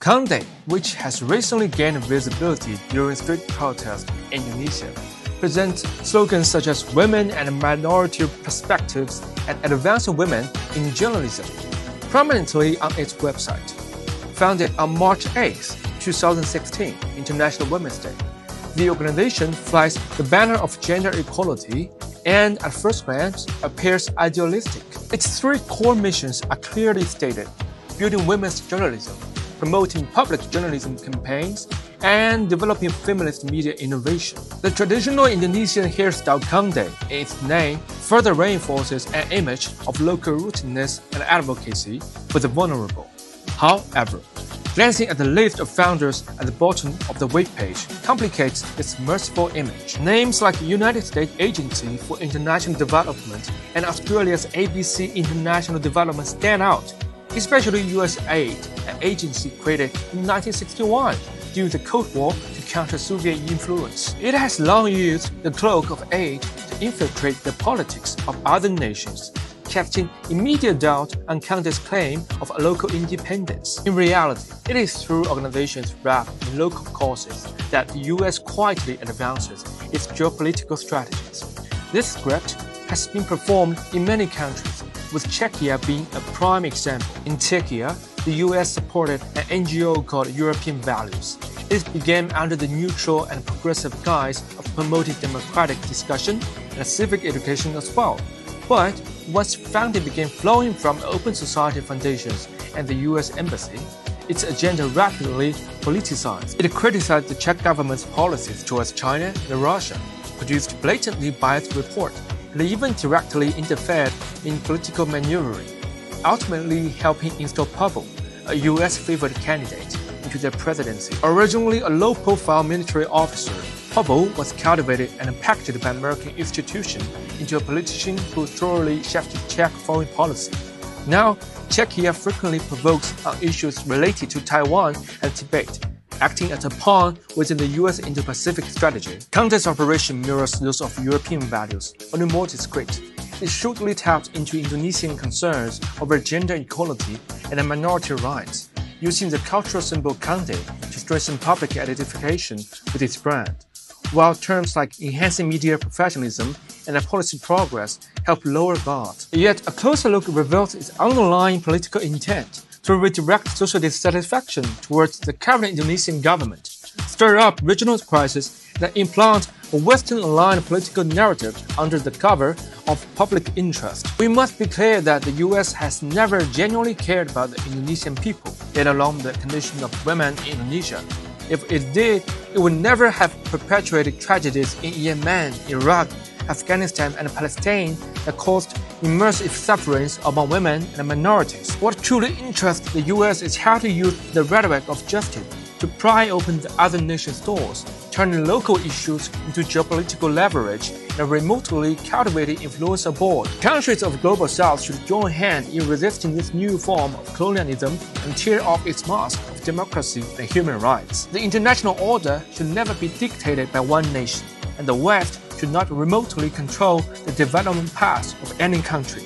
Konde, which has recently gained visibility during street protests in Indonesia, presents slogans such as women and minority perspectives and advancing women in journalism, prominently on its website. Founded on March 8, 2016, International Women's Day, the organization flies the banner of gender equality and, at first glance, appears idealistic. Its three core missions are clearly stated: building women's journalism, promoting public journalism campaigns, and developing feminist media innovation. The traditional Indonesian hairstyle Konde, in its name, further reinforces an image of local rootedness and advocacy for the vulnerable. However, glancing at the list of founders at the bottom of the webpage complicates this merciful image. Names like United States Agency for International Development and Australia's ABC International Development stand out, especially USAID, an agency created in 1961 during the Cold War to counter Soviet influence. It has long used the cloak of aid to infiltrate the politics of other nations, casting immediate doubt on Konde's claim of local independence. In reality, it is through organizations wrapped in local causes that the US quietly advances its geopolitical strategies. This script has been performed in many countries, with Czechia being a prime example. In Czechia, the US supported an NGO called European Values. It began under the neutral and progressive guise of promoting democratic discussion and civic education as well. But once funding began flowing from Open Society Foundations and the US Embassy, its agenda rapidly politicized. It criticized the Czech government's policies towards China and Russia, produced blatantly biased reports, and even directly interfered in political maneuvering, ultimately helping install Pavel, a US-favored candidate, into the presidency. Originally a low-profile military officer, Pavel was cultivated and packaged by American institutions into a politician who thoroughly shaped Czech foreign policy. Now, Czechia frequently provokes on issues related to Taiwan and Tibet, acting as a pawn within the US Indo-Pacific strategy. Konde's operation mirrors those of European values, only more discreet. It shrewdly tapped into Indonesian concerns over gender equality and minority rights, using the cultural symbol Konde to strengthen public identification with its brand, while terms like enhancing media professionalism and policy progress help lower guard. Yet a closer look reveals its underlying political intent to redirect social dissatisfaction towards the current Indonesian government, stir up regional crises, and implant a Western-aligned political narrative under the cover of public interest. We must be clear that the US has never genuinely cared about the Indonesian people, let alone the condition of women in Indonesia. If it did, it would never have perpetuated tragedies in Yemen, Iraq, Afghanistan, and Palestine that caused immersive sufferings among women and minorities. What truly interests the US is how to use the rhetoric of justice to pry open the other nations' doors, turning local issues into geopolitical leverage and remotely cultivating influence abroad. Countries of the Global South should join hands in resisting this new form of colonialism and tear off its mask of democracy and human rights. The international order should never be dictated by one nation, and the West should not remotely control the development path of any country.